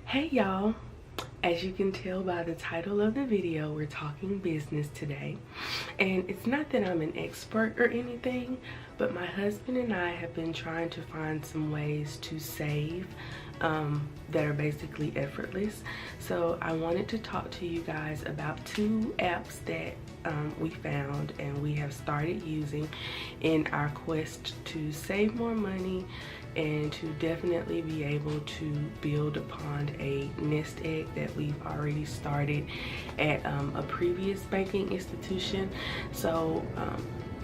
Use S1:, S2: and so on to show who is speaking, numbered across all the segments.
S1: Hey y'all, as you can tell by the title of the video, we're talking business today. And it's not that I'm an expert or anything, but my husband and I have been trying to find some ways to save that are basically effortless. So I wanted to talk to you guys about two apps that we found and we have started using in our quest to save more money and to definitely be able to build upon a nest egg that we've already started at a previous banking institution. So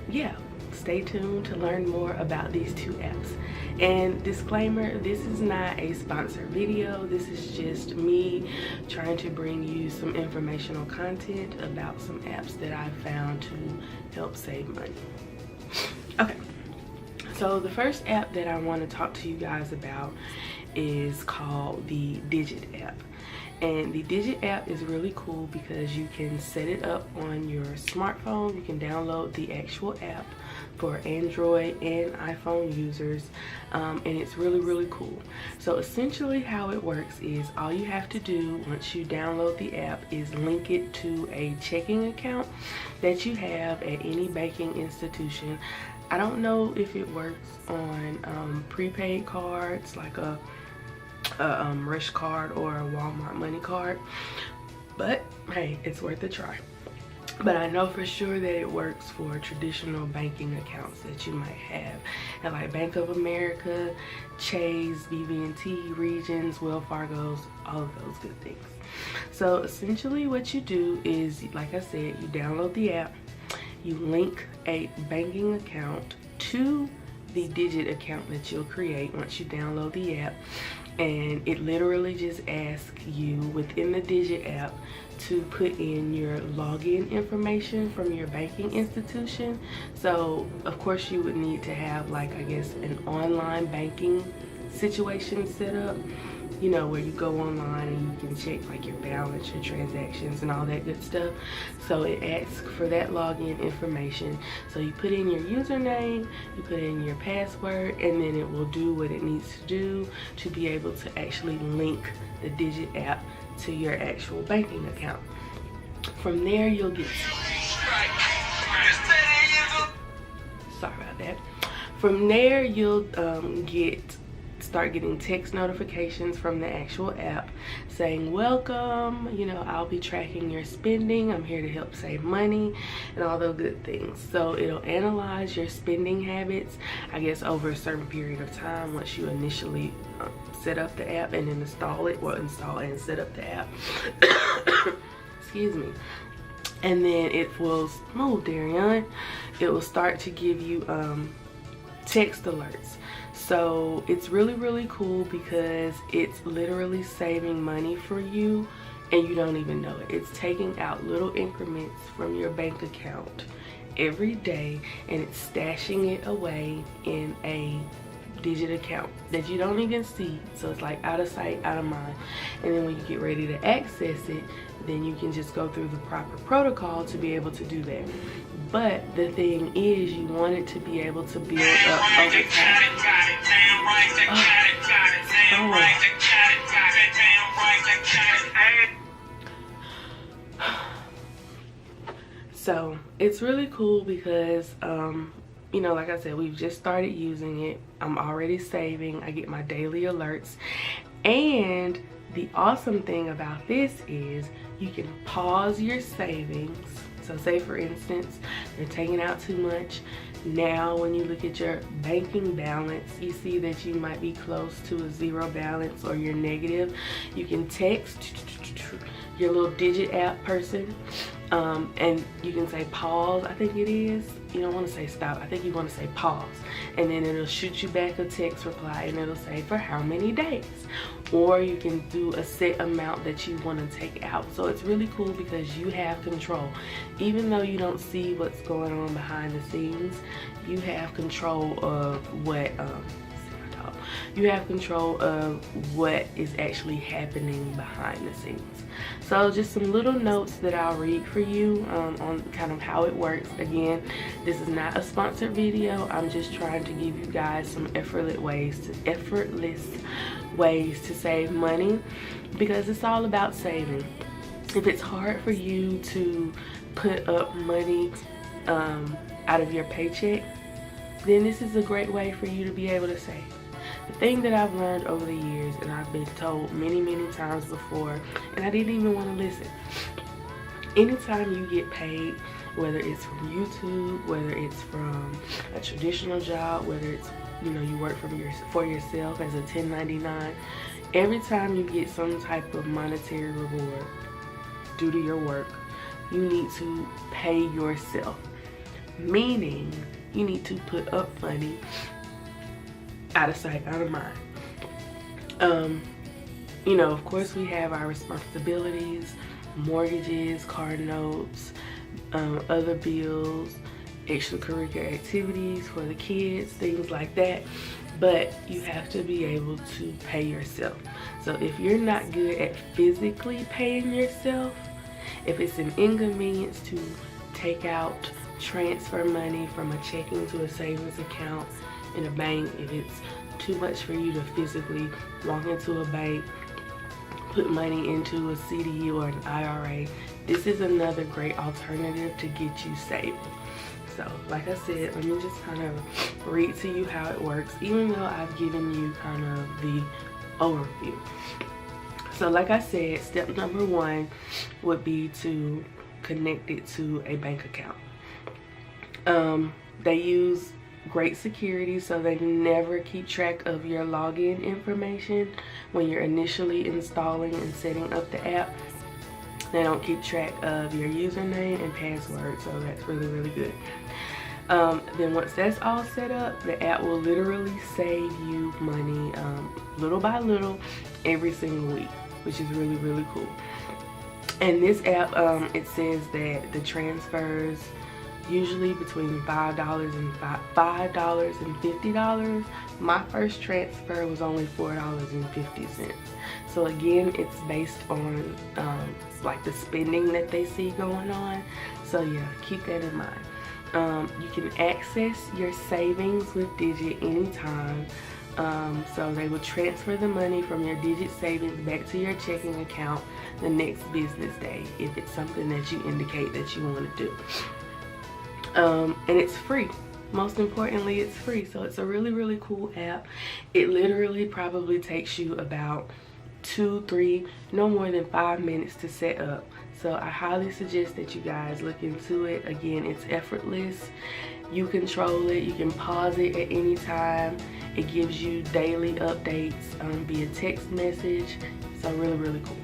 S1: yeah, stay tuned to learn more about these two apps. And disclaimer, this is not a sponsored video. This is just me trying to bring you some informational content about some apps that I've found to help save money. Okay, so the first app that I want to talk to you guys about is called the Digit app. And the Digit app is really cool because you can set it up on your smartphone. You can download the actual app for Android and iPhone users, and it's really cool. So essentially how it works is all you have to do once you download the app is link it to a checking account that you have at any banking institution. I don't know if it works on prepaid cards like a Rush card or a Walmart money card, but hey, it's worth a try. But I know for sure that it works for traditional banking accounts that you might have at like Bank of America, Chase, BB&T, Regions, Wells Fargo's, all of those good things. So essentially what you do is, like I said, you download the app, you link a banking account to the Digit account that you'll create once you download the app, and it literally just asks you within the Digit app to put in your login information from your banking institution. So of course you would need to have, like, I guess an online banking situation set up, you know, where you go online and you can check like your balance, your transactions, and all that good stuff. So it asks for that login information. So you put in your username, you put in your password, and then it will do what it needs to do to be able to actually link the Digit app to your actual banking account. From there you'll get, sorry about that. From there you'll start getting text notifications from the actual app saying, welcome, you know, I'll be tracking your spending, I'm here to help save money, and all those good things. So it'll analyze your spending habits, I guess, over a certain period of time once you initially set up the app and then install it, or install and set up the app. Excuse me. And then it will move, Darian. It will start to give you text alerts. So it's really cool because it's literally saving money for you and you don't even know it. It's taking out little increments from your bank account every day, and it's stashing it away in a Digit account that you don't even see. So it's like out of sight, out of mind. And then when you get ready to access it, then you can just go through the proper protocol to be able to do that. But the thing is, you want it to be able to build up over time. So it's really cool because you know, like I said, we've just started using it. I'm already saving. I get my daily alerts. And the awesome thing about this is you can pause your savings. So say for instance, you're taking out too much. Now when you look at your banking balance, you see that you might be close to a zero balance or you're negative. You can text your little Digit app person, and you can say pause, I think it is. You don't want to say stop, I think you want to say pause, and then it'll shoot you back a text reply and it'll say for how many days, or you can do a set amount that you want to take out. So it's really cool because you have control. Even though you don't see what's going on behind the scenes, you have control of what you have control of what is actually happening behind the scenes. So just some little notes that I'll read for you on kind of how it works. Again, this is not a sponsored video. I'm just trying to give you guys some effortless ways to save money, because it's all about saving. If it's hard for you to put up money out of your paycheck, then this is a great way for you to be able to save. The thing that I've learned over the years, and I've been told many times before, and I didn't even want to listen. Anytime you get paid, whether it's from YouTube, whether it's from a traditional job, whether it's, you know, you work for yourself as a 1099, every time you get some type of monetary reward due to your work, you need to pay yourself. Meaning, you need to put up money out of sight, out of mind. You know, of course we have our responsibilities, mortgages, car notes, other bills, extracurricular activities for the kids, things like that. But you have to be able to pay yourself. So if you're not good at physically paying yourself, if it's an inconvenience to transfer money from a checking to a savings account in a bank, if it's too much for you to physically walk into a bank, put money into a CD or an IRA, this is another great alternative to get you saving. So like I said, let me just kind of read to you how it works, even though I've given you kind of the overview. So like I said, step number 1 would be to connect it to a bank account. They use great security, so they never keep track of your login information when you're initially installing and setting up the app. They don't keep track of your username and password, so that's really good. Then once that's all set up, the app will literally save you money little by little every single week, which is really cool. And this app, it says that the transfers usually between $5 and $50. My first transfer was only $4.50. So again, it's based on like the spending that they see going on. So yeah, keep that in mind. You can access your savings with Digit anytime. So they will transfer the money from your Digit savings back to your checking account the next business day if it's something that you indicate that you want to do. And it's free. Most importantly, it's free. So it's a really cool app. It literally probably takes you about 2-3, no more than 5 minutes to set up. So I highly suggest that you guys look into it. Again, it's effortless. You control it. You can pause it at any time. It gives you daily updates via text message. So really cool.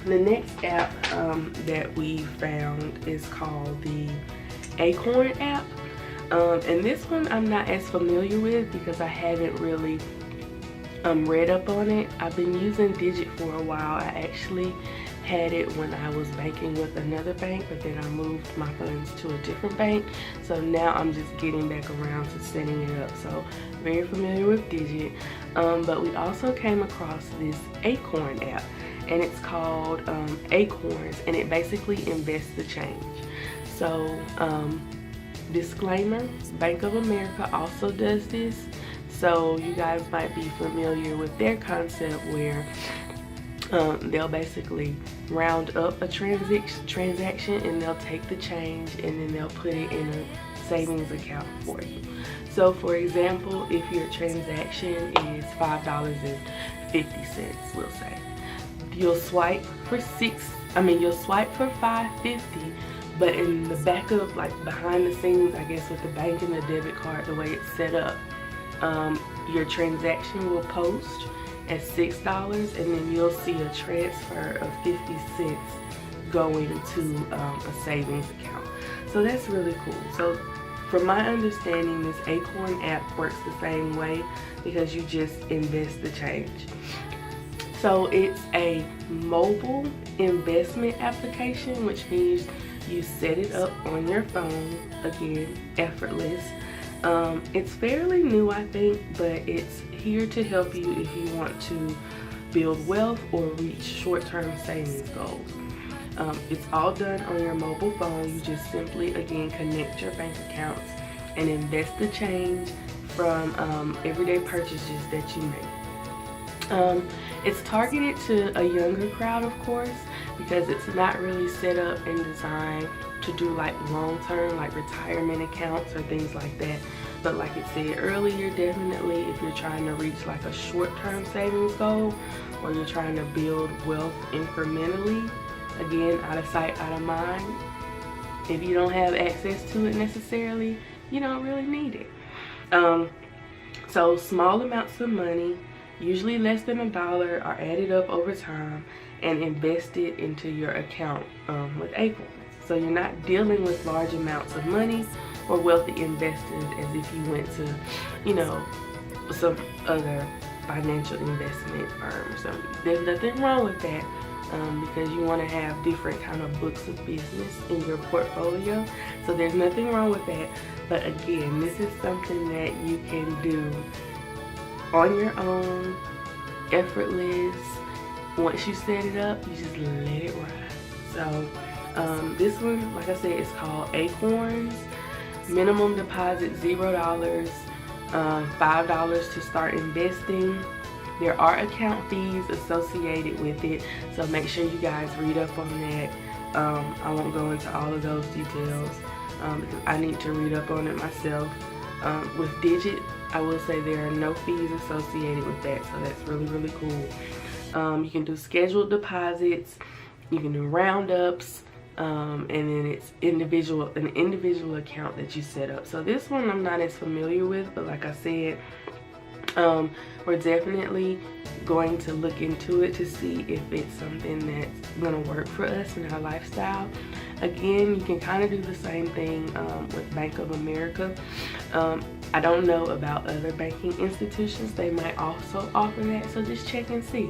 S1: The next app that we found is called the Acorn app. And this one I'm not as familiar with because I haven't really read up on it. I've been using Digit for a while. I actually had it when I was banking with another bank, but then I moved my funds to a different bank. So now I'm just getting back around to setting it up. So very familiar with Digit. But we also came across this Acorn app, and it's called Acorns, and it basically invests the change. So disclaimer, Bank of America also does this. So you guys might be familiar with their concept where they'll basically round up a transaction and they'll take the change and then they'll put it in a savings account for you. So for example, if your transaction is $5.50, we'll say, you'll swipe for $5.50, but in the backup, like behind the scenes, I guess with the bank and the debit card, the way it's set up, your transaction will post at $6, and then you'll see a transfer of 50 cents going to a savings account. So that's really cool. So from my understanding, this Acorn app works the same way because you just invest the change. So it's a mobile investment application, which means you set it up on your phone, again, effortless. It's fairly new, I think, but it's here to help you if you want to build wealth or reach short-term savings goals. It's all done on your mobile phone. You just simply, again, connect your bank accounts and invest the change from everyday purchases that you make. It's targeted to a younger crowd, of course, because it's not really set up and designed to do like long-term, like retirement accounts or things like that. But like it said earlier, definitely if you're trying to reach like a short-term savings goal, or you're trying to build wealth incrementally, again, out of sight, out of mind, if you don't have access to it necessarily, you don't really need it. So small amounts of money, usually less than $1, are added up over time and invested into your account with Acorns. So you're not dealing with large amounts of money or wealthy investors as if you went to, you know, some other financial investment firm. So there's nothing wrong with that, because you want to have different kind of books of business in your portfolio. So there's nothing wrong with that. But again, this is something that you can do on your own, effortless. Once you set it up, you just let it ride. So this one, like I said, is called Acorns. Minimum deposit $0, $5 to start investing. There are account fees associated with it, so make sure you guys read up on that. I won't go into all of those details because I need to read up on it myself. With Digit, I will say there are no fees associated with that, so that's really, really cool. You can do scheduled deposits, you can do roundups, and then it's an individual account that you set up. So this one I'm not as familiar with, but like I said, we're definitely going to look into it to see if it's something that's going to work for us in our lifestyle. Again, you can kind of do the same thing with Bank of America. I don't know about other banking institutions. They might also offer that, so just check and see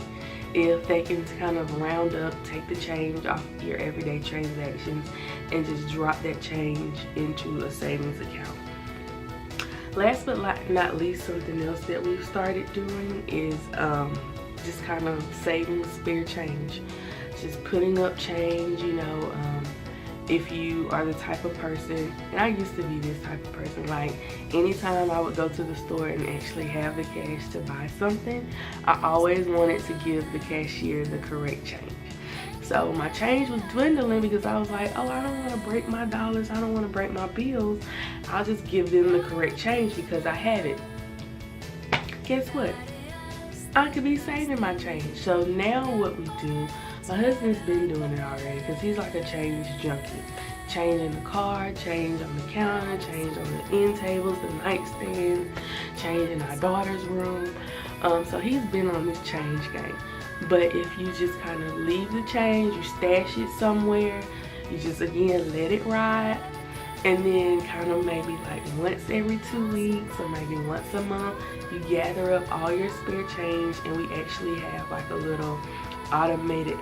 S1: if they can kind of round up, take the change off your everyday transactions and just drop that change into a savings account. Last but not least, something else that we've started doing is just kind of saving spare change. Just putting up change, you know, if you are the type of person, and I used to be this type of person, like anytime I would go to the store and actually have the cash to buy something, I always wanted to give the cashier the correct change. So my change was dwindling because I was like, oh, I don't want to break my dollars, I don't want to break my bills, I'll just give them the correct change because I had it. Guess what? I could be saving my change. So now what we do, my husband's been doing it already because he's like a change junkie. Change in the car, change on the counter, change on the end tables, the nightstand, change in our daughter's room. So he's been on this change game. But if you just kind of leave the change, you stash it somewhere, you just again let it ride, and then kind of maybe like once every 2 weeks or maybe once a month, you gather up all your spare change, and we actually have like a little automatic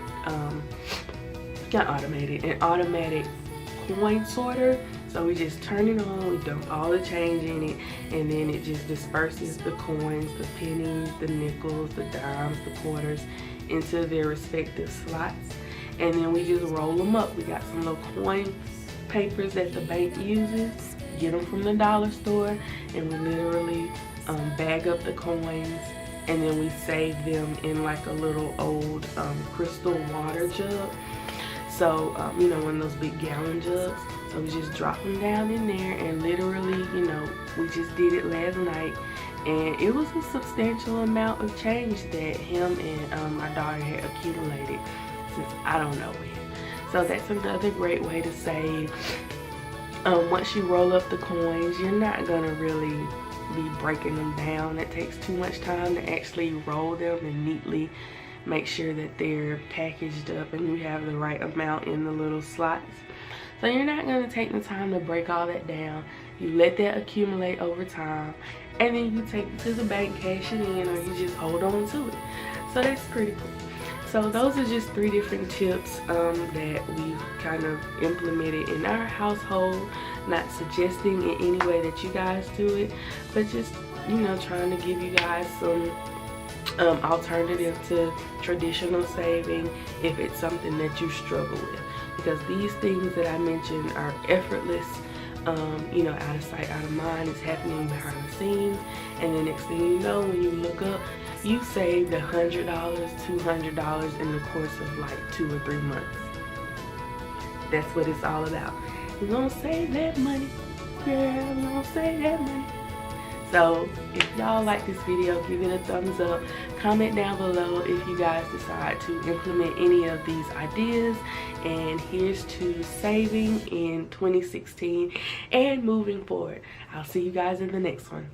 S1: coin sorter. So we just turn it on, we dump all the change in it, and then it just disperses the coins, the pennies, the nickels, the dimes, the quarters into their respective slots. And then we just roll them up. We got some little coin papers that the bank uses, get them from the dollar store, and we literally bag up the coins, and then we save them in like a little old crystal water jug. So, you know, one of those big gallon jugs. So we just drop them down in there, and literally, you know, we just did it last night, and it was a substantial amount of change that him and my daughter had accumulated since I don't know when. So that's another great way to save. Once you roll up the coins, you're not gonna really be breaking them down. It takes too much time to actually roll them and neatly make sure that they're packaged up and you have the right amount in the little slots. So you're not going to take the time to break all that down. You let that accumulate over time, and then you take it to the bank, cash it in, or you just hold on to it. So that's pretty cool. So those are just 3 different tips that we've kind of implemented in our household. Not suggesting in any way that you guys do it, but just, you know, trying to give you guys some alternative to traditional saving if it's something that you struggle with. Because these things that I mentioned are effortless, you know, out of sight, out of mind. It's happening behind the scenes, and the next thing you know, when you look up, you saved $100, $200 in the course of like 2 or 3 months. That's what it's all about. We're gonna save that money, girl. We're gonna save that money. So if y'all like this video, give it a thumbs up. Comment down below if you guys decide to implement any of these ideas. And here's to saving in 2016 and moving forward. I'll see you guys in the next one.